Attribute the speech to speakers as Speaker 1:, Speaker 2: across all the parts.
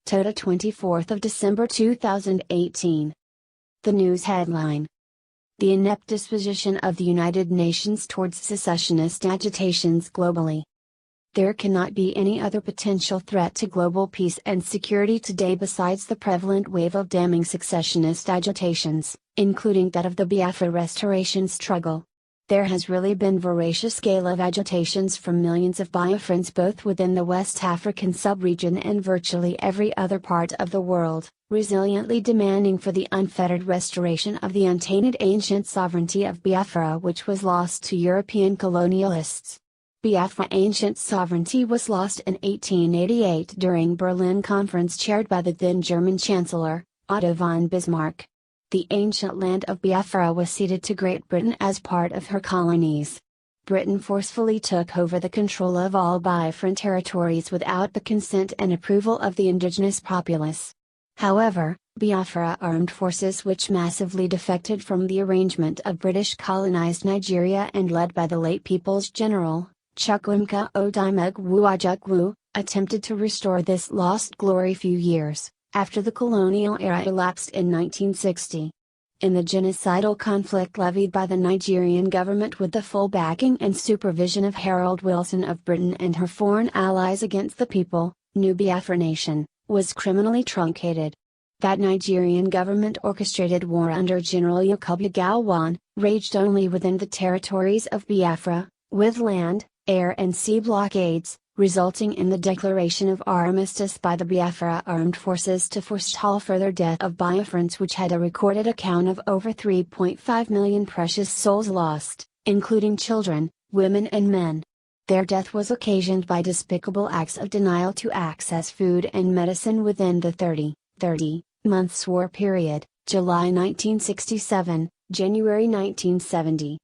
Speaker 1: Tota 24th of December 2018. The news headline: The inept disposition of the United Nations towards secessionist agitations globally. There cannot be any other potential threat to global peace and security today besides the prevalent wave of damning secessionist agitations, including that of the Biafra restoration struggle. There has really been voracious scale of agitations from millions of Biafrans both within the West African sub-region and virtually every other part of the world, resiliently demanding for the unfettered restoration of the untainted ancient sovereignty of Biafra, which was lost to European colonialists. Biafra ancient sovereignty was lost in 1888 during Berlin Conference chaired by the then German Chancellor, Otto von Bismarck. The ancient land of Biafra was ceded to Great Britain as part of her colonies. Britain forcefully took over the control of all Biafran territories without the consent and approval of the indigenous populace. However, Biafra armed forces which massively defected from the arrangement of British colonized Nigeria and led by the late People's General, Chukwuemeka Odimegwu, attempted to restore this lost glory few years after the colonial era elapsed in 1960. In the genocidal conflict levied by the Nigerian government with the full backing and supervision of Harold Wilson of Britain and her foreign allies against the people, New Biafra Nation, was criminally truncated. That Nigerian government orchestrated war under General Yakubu Gowon, raged only within the territories of Biafra, with land, air and sea blockades, resulting in the declaration of armistice by the Biafra armed forces to forestall further death of Biafrans, which had a recorded account of over 3.5 million precious souls lost, including children, women and men. Their death was occasioned by despicable acts of denial to access food and medicine within the 30 months war period, July 1967, January 1970.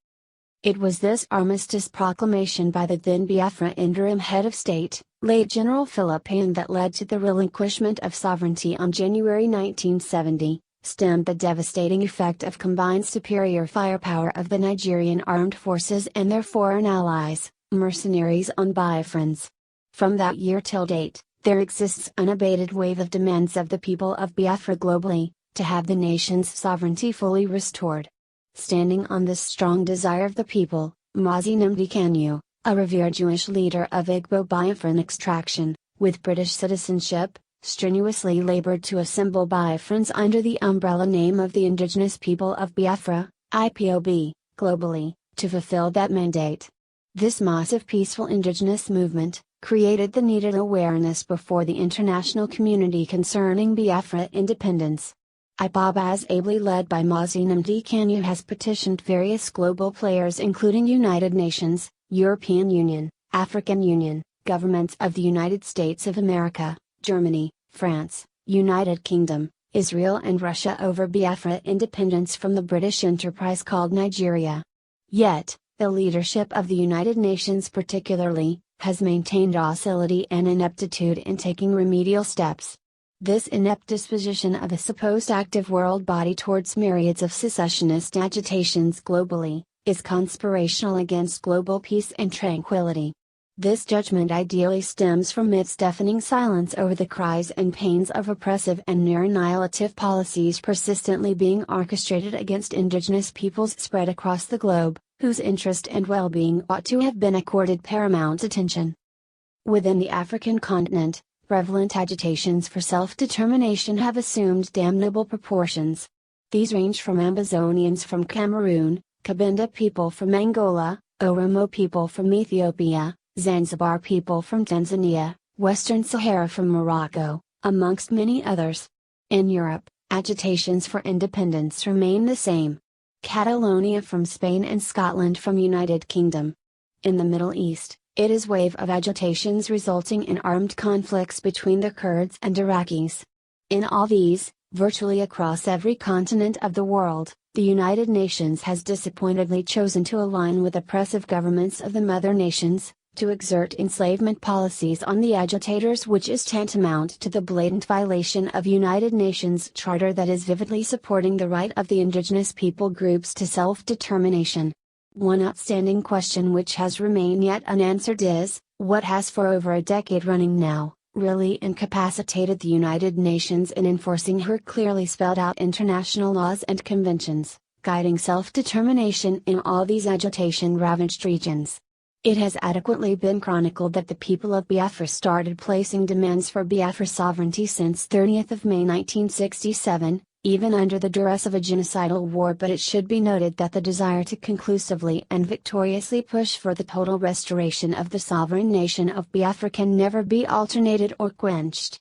Speaker 1: It was this armistice proclamation by the then Biafra interim head of state, late General Philip Paine, that led to the relinquishment of sovereignty on January 1970, stemmed the devastating effect of combined superior firepower of the Nigerian armed forces and their foreign allies, mercenaries on Biafrans. From that year till date, there exists unabated wave of demands of the people of Biafra globally, to have the nation's sovereignty fully restored. Standing on this strong desire of the people, nnam'di Kanu, a revered Jewish leader of Igbo Biafran extraction, with British citizenship, strenuously labored to assemble Biafrans under the umbrella name of the indigenous people of Biafra, Ipob, globally, to fulfill that mandate. This massive peaceful indigenous movement created the needed awareness before the international community concerning Biafra independence. Ipob, as ably led by nnam'di Kanu, has petitioned various global players including United Nations, European Union, African Union, governments of the United States of America, Germany, France, United Kingdom, Israel and Russia over Biafra independence from the British enterprise called Nigeria. Yet, the leadership of the United Nations particularly, has maintained docility and ineptitude in taking remedial steps. This inept disposition of a supposed active world body towards myriads of secessionist agitations globally, is conspirational against global peace and tranquility. This judgment ideally stems from its deafening silence over the cries and pains of oppressive and near-annihilative policies persistently being orchestrated against indigenous peoples spread across the globe, whose interest and well-being ought to have been accorded paramount attention. Within the African continent, prevalent agitations for self-determination have assumed damnable proportions. These range from Amazonians from Cameroon, Cabinda people from Angola, Oromo people from Ethiopia, Zanzibar people from Tanzania, Western Sahara from Morocco, amongst many others. In Europe, agitations for independence remain the same. Catalonia from Spain and Scotland from United Kingdom. In the Middle East, it is wave of agitations resulting in armed conflicts between the Kurds and Iraqis. In all these, virtually across every continent of the world, the United Nations has disappointedly chosen to align with oppressive governments of the mother nations, to exert enslavement policies on the agitators, which is tantamount to the blatant violation of United Nations Charter that is vividly supporting the right of the indigenous people groups to self-determination. One outstanding question which has remained yet unanswered is, what has for over a decade running now, really incapacitated the United Nations in enforcing her clearly spelled out international laws and conventions, guiding self-determination in all these agitation-ravaged regions. It has adequately been chronicled that the people of Biafra started placing demands for Biafra sovereignty since 30th of May 1967, even under the duress of a genocidal war, but it should be noted that the desire to conclusively and victoriously push for the total restoration of the sovereign nation of Biafra can never be alternated or quenched.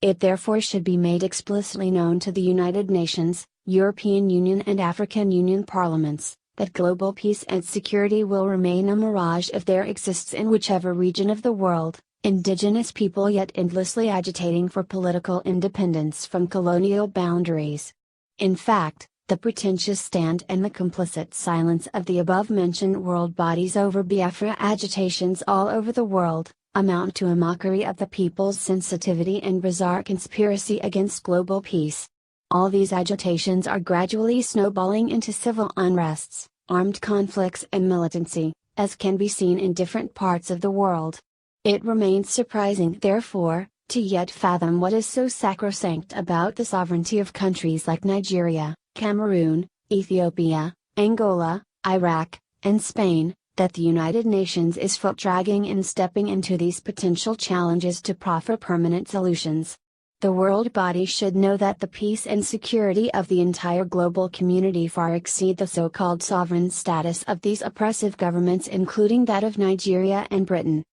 Speaker 1: It therefore should be made explicitly known to the United Nations, European Union and African Union parliaments, that global peace and security will remain a mirage if there exists in whichever region of the world, indigenous people yet endlessly agitating for political independence from colonial boundaries. In fact, the pretentious stand and the complicit silence of the above-mentioned world bodies over Biafra agitations all over the world, amount to a mockery of the people's sensitivity and bizarre conspiracy against global peace. All these agitations are gradually snowballing into civil unrests, armed conflicts and militancy, as can be seen in different parts of the world. It remains surprising, therefore, to yet fathom what is so sacrosanct about the sovereignty of countries like Nigeria, Cameroon, Ethiopia, Angola, Iraq, and Spain, that the United Nations is foot-dragging in stepping into these potential challenges to proffer permanent solutions. The world body should know that the peace and security of the entire global community far exceed the so-called sovereign status of these oppressive governments, including that of Nigeria and Britain.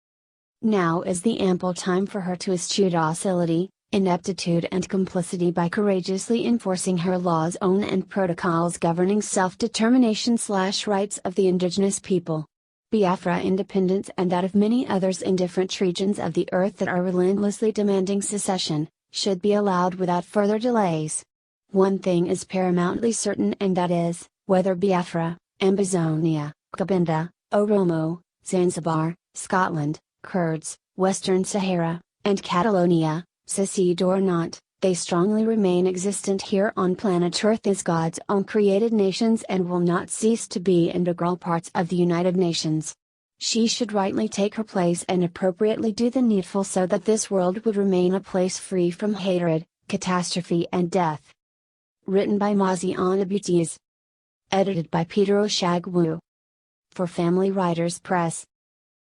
Speaker 1: Now is the ample time for her to eschew docility, ineptitude and complicity by courageously enforcing her laws own and protocols governing self-determination/rights of the indigenous people. Biafra independence and that of many others in different regions of the earth that are relentlessly demanding secession, should be allowed without further delays. One thing is paramountly certain, and that is, whether Biafra, Ambazonia, Cabinda, Oromo, Zanzibar, Scotland, Kurds, Western Sahara, and Catalonia, secede or not, they strongly remain existent here on planet Earth as God's own created nations and will not cease to be integral parts of the United Nations. She should rightly take her place and appropriately do the needful so that this world would remain a place free from hatred, catastrophe and death. Written by Mazi Onnabutiz. Edited by Peter Oshagwu. For Family Writers Press.